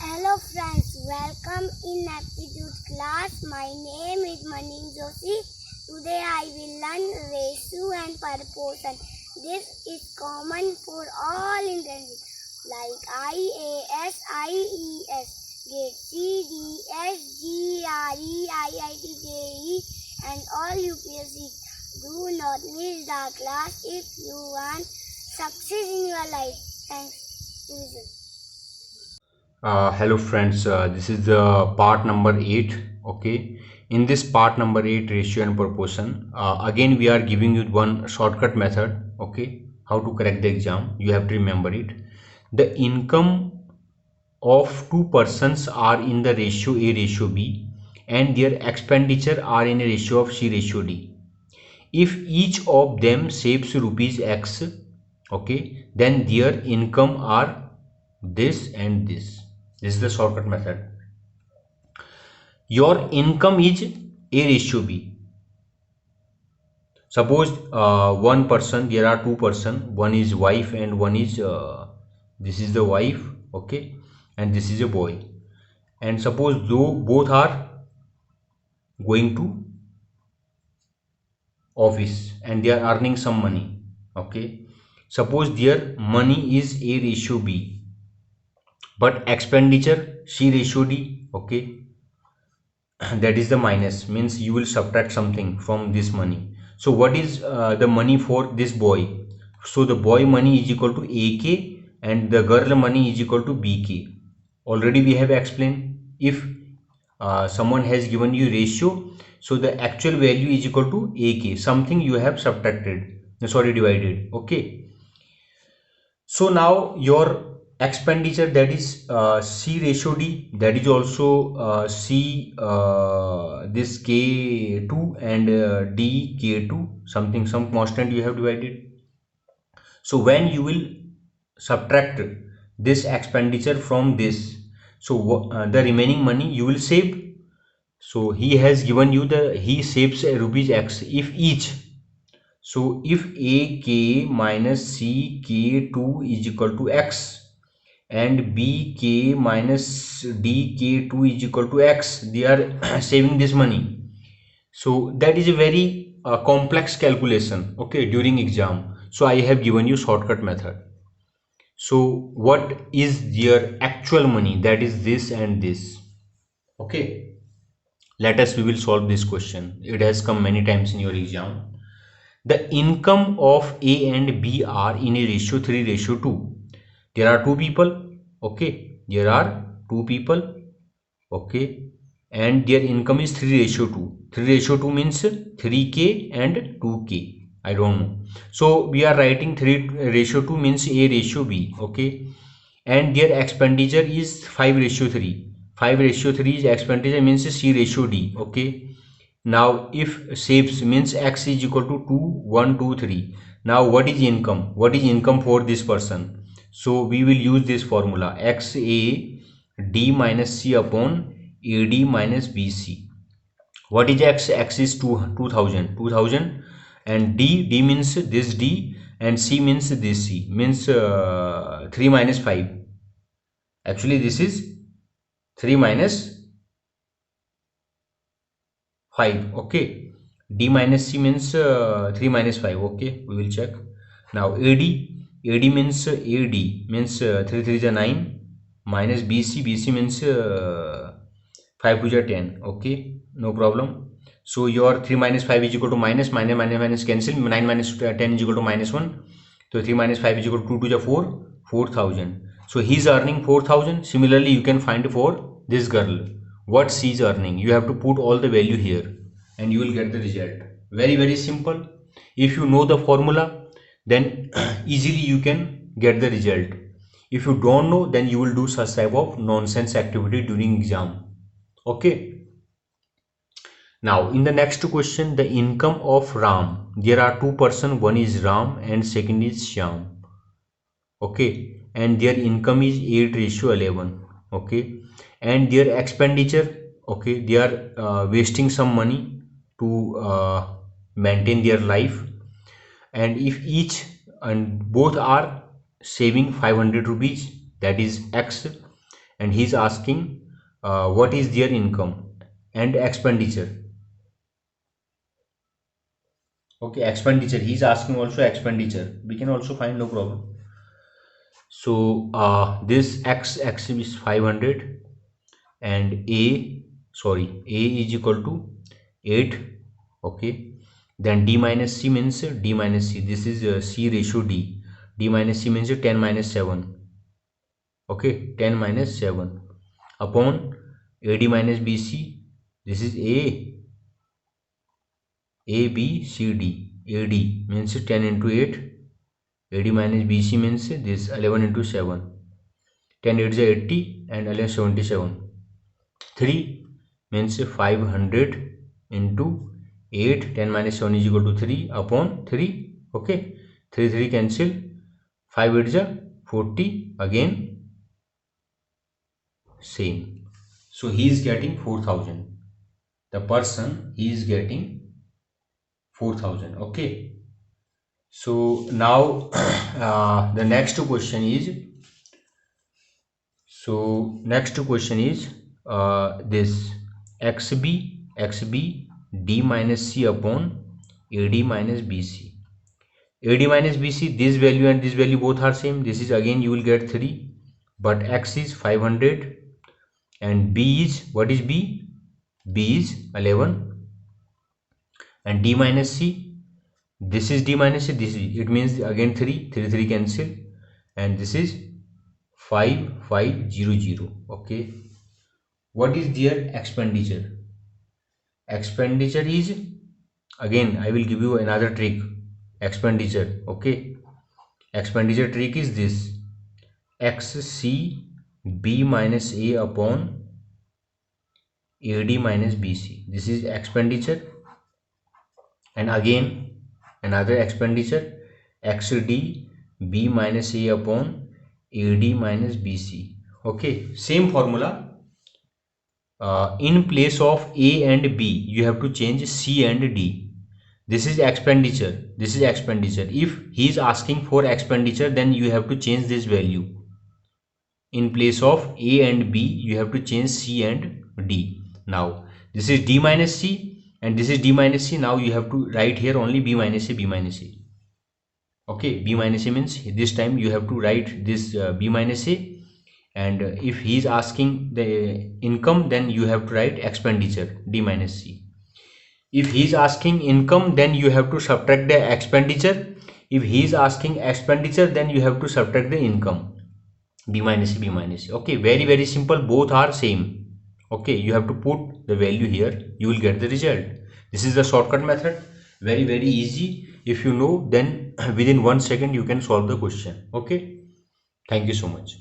Hello friends, welcome in aptitude class. My name is Manin Joshi. Today I will learn ratio and proportion. This is common for all industries like IAS, IES, GATE, CDS, GRE, IIT, JEE and all UPSC. Do not miss the class if you want success in your life. Thanks. Listen. Hello friends, this is the part number 8. Okay, in this part number 8, ratio and proportion, again we are giving you one shortcut method. Okay, how to correct the exam, you have to remember it. The income of two persons are in the ratio A ratio B and their expenditure are in a ratio of C ratio D. If each of them saves rupees X, okay, then their income are this and this. This is the shortcut method. Your income is A ratio B. Suppose one person, there are two person, one is wife and one is this is the wife, okay, and this is a boy. And suppose though both are going to office and they are earning some money, okay. Suppose their money is A ratio B, but expenditure C ratio D, okay. That is the minus, means you will subtract something from this money. So what is the money for this boy? So the boy money is equal to AK and the girl money is equal to BK. Already we have explained, if someone has given you ratio, so the actual value is equal to AK, something you have subtracted, sorry, divided, okay. So now your expenditure, that is C ratio D, that is also C this K2 and D K2, something, some constant you have divided. So when you will subtract this expenditure from this, so the remaining money you will save. So he has given you he saves rupees X if each. So if AK minus CK2 is equal to X and BK minus DK2 is equal to X, they are saving this money. So that is a very complex calculation, okay, during exam. So I have given you shortcut method. So what is their actual money? That is this and this, okay. Let us, we will solve this question. It has come many times in your exam. The income of A and B are in a ratio 3 ratio 2. There are two people, okay. There are two people, okay. And their income is 3 ratio 2. 3 ratio 2 means 3K and 2K. I don't know. So we are writing 3 ratio 2 means A ratio B, okay. And their expenditure is 5 ratio 3. 5 ratio 3 is expenditure, means C ratio D, okay. Now if saves means X is equal to 2 1 2 3. Now what is income? What is income for this person? So we will use this formula, XA D minus C upon AD minus BC. What is X? X is 2000 and D means this D and C means this C, means 3 minus 5. Actually this is 3 minus 5, okay. D minus C means 3 minus 5, okay. We will check. Now AD means AD means 3 3 is 9 minus BC means 5 2 is 10, okay, no problem. So your 3 minus 5 is equal to minus cancel, 9 minus 10 is equal to minus 1. So 3 minus 5 is equal to 2 to 4, 4000. So he is earning 4000. Similarly you can find for this girl what she is earning. You have to put all the value here and you will get the result. Very simple. If you know the formula, then easily you can get the result. If you don't know, then you will do such type of nonsense activity during exam, okay. Now in the next question, the income of Ram, there are two person, one is Ram and second is Shyam, okay, and their income is 8 ratio 11, okay, and their expenditure, okay, they are wasting some money to maintain their life. And if each and both are saving 500 rupees, that is X, and he's asking what is their income and expenditure. Okay, expenditure, he's asking also expenditure, we can also find, no problem. So this x is 500 and a is equal to 8. Okay, then d minus c means d minus c, this is c ratio d minus c means 10 minus 7. Okay, 10 minus 7 upon ad minus bc, this is a b c d, ad means 10 into 8, ad minus bc means this 11 into 7, 10 8 is 80 and 11 77. 3 means 500 into 8, 10 minus 7 is equal to 3 upon 3. Okay, 3 cancel, 5 8 is 40, again same. So he is getting 4,000. The person, he is getting 4,000. Okay, so now the next question is, this xb d minus c upon ad minus bc. ad minus bc, this value and this value both are same, this is again you will get 3, but x is 500 and b is, what is b is 11, and d minus c, this is d minus c, this is, it means again 3 cancel, and this is 5500. Okay, what is their expenditure? Expenditure is, again I will give you another trick, expenditure. Okay, expenditure trick is this, xc b minus a upon ad minus bc, this is expenditure, and again another expenditure, xd b minus a upon ad minus bc. Okay, same formula. In place of a and b you have to change c and d. This is expenditure, this is expenditure. If he is asking for expenditure, then you have to change this value. In place of a and b you have to change c and d. Now this is d minus c and this is d minus c. Now you have to write here only b minus a, b minus a. Okay, b minus a means this time you have to write this b minus a, and if he is asking the income, then you have to write expenditure, d minus c. If he is asking income, then you have to subtract the expenditure. If he is asking expenditure, then you have to subtract the income, b minus c, b minus c. Okay, very simple, both are same. Okay, you have to put the value here, you will get the result. This is the shortcut method, very easy. If you know, then within 1 second you can solve the question. Okay, thank you so much.